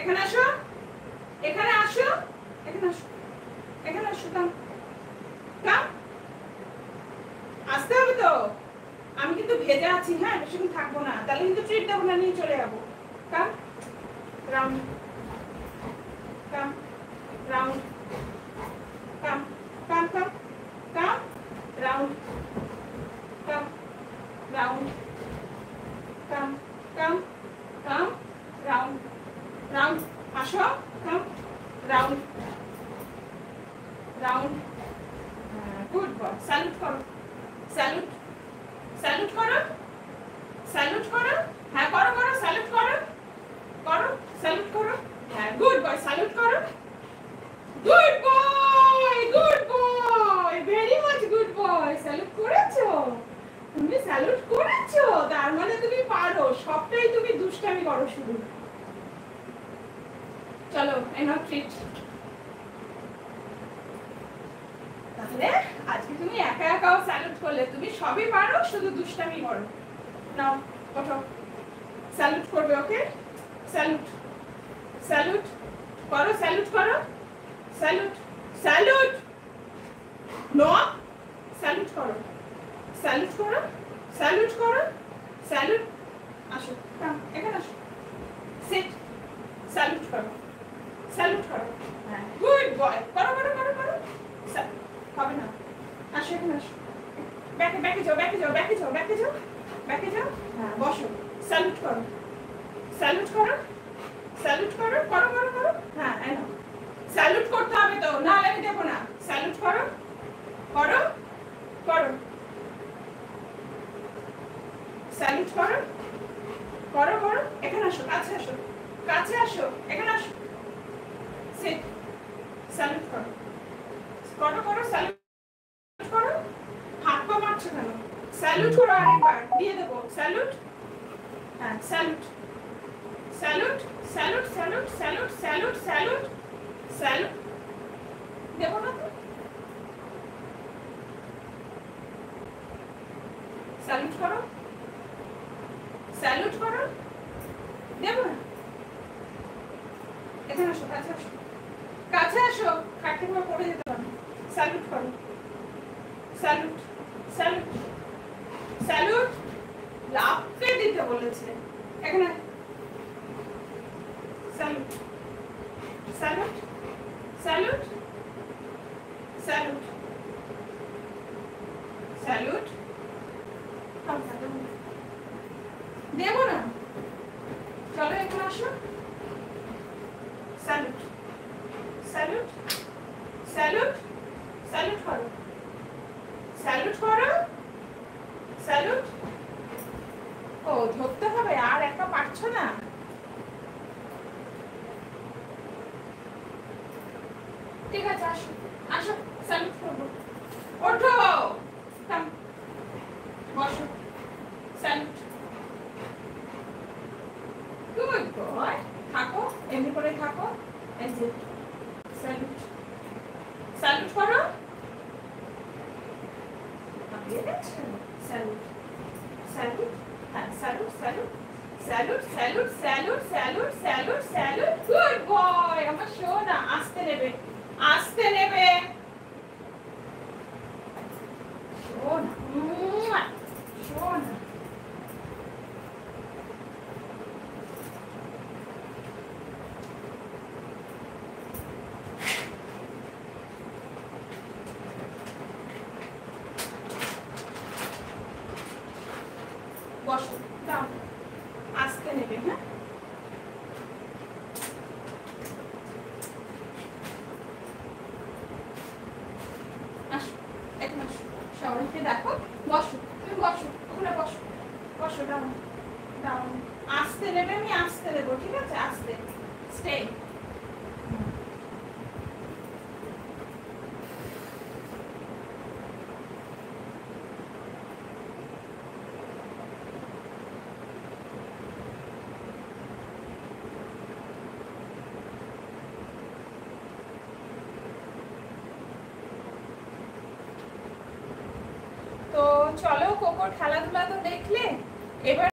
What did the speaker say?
এখানে আসো, এখানে আসো, এখানে আসো, এখানে আসো। কাম কাম, আসতে হবে তো। আমি কিন্তু ভেজে আছি, হ্যাঁ বেশিক্ষণ থাকবো না, তাহলে কিন্তু ট্রিট দেবো না, নিয়ে চলে যাবো। Come round, come round, come come come come round, come round, come come come round, round আসো, come round, round. Good boy. Salute করো, স্যালুট, স্যালুট করো, স্যালুট করো। হ্যাঁ করো করো, স্যালুট করো, করো স্যালুট করো। হ্যাঁ গুড বয়, স্যালুট করো। Good boy, good boy, very much good boy. Salute করেছো তুমি, স্যালুট করেছো, তার মানে তুমি পারো। সবটাই তুমি দুষ্টামি করো শুধু। চলো এনাফ ট্রিট। তাহলে আজকে তুমি একা একাও স্যালুট করলে, তুমি সবই পারো, শুধু দুষ্টামি করো। নাও ওঠো, স্যালুট করবে, ওকে? স্যালুট, স্যালুট করো, স্যালুট করো, স্যালুট, স্যালুট। নো, স্যালুট করো, স্যালুট করো, স্যালুট করো, স্যালুট। আসো, কাম এখানে আসো, সিট, স্যালুট করো, স্যালুট করো। হ্যাঁ গুড বয়, করো করো করো করো। হবে না, আসো এখানে আসো, ব্যাকে ব্যাকে যাও, ব্যাকে যাও, ব্যাকে যাও, ব্যাকে যাও, ব্যাকে যাও। হ্যাঁ বসো, স্যালুট করো, স্যালুট করো, স্যালুট করো, করো করো করো। হ্যাঁ এনো, স্যালুট করতে হবে তো, না আমি দেবো না। স্যালুট করো, করো করো, স্যালুট করো, করো করো। এখানে আসো, কাছে আসো, কাছে আসো, এখানে আসো, সিট, স্যালুট করো, করো করো, স্যালুট করো। হাত পা মারছো কেন? স্যালুট করো, আরেকবার দিয়ে দেবো। স্যালুট, হ্যাঁ salute, salute, salute, salute, salute, salute, salute, salute. দেবো না তো? স্যালুট করো, স্যালুট করো, দেবো না? এখানে আসো, কাছে আসো, কাছে আসো, খাট থেকে পড়ে যেতে পারো। স্যালুট করো, স্যালুট, স্যালুট, স্যালুট। লাফে দিতে বলেছে, এখানে salute, salute, salute, salute, salute. দেবো না, চলো এখানে আসো, স্যালুট, স্যালুট, স্যালুট, স্যালুট করো, স্যালুট করো, স্যালুট। ও ধরতে হবে, আর একা পারছো না। ঠিক আছে আসো, আসো স্যালুট করবো। ওঠো, কাম বসো, স্যালুট। গুড বয়, থাকো এমনি করে থাকো। এই যে স্যালুট, স্যালুট করো। স্যালুট, স্যালুট, হ্যাঁ salute, salute, salute, salute, salute, salute, salute, salute. Good boy, আমার সোনা। আসতে নেবে, আসতে নেবে, সোনা, সোনা। বসো, দাও, আসতে নেবে, হ্যাঁ আসো, এখন আসো, সবাইকে দেখো। বসো, তুমি বসো, ওখানে বসো, বসো, দাও দাও। আসতে নেবে, আমি আসতে দেবো, ঠিক আছে? আসতে, স্টে। তো চলো, কোকোর খেলাধুলা তো দেখলে, এবার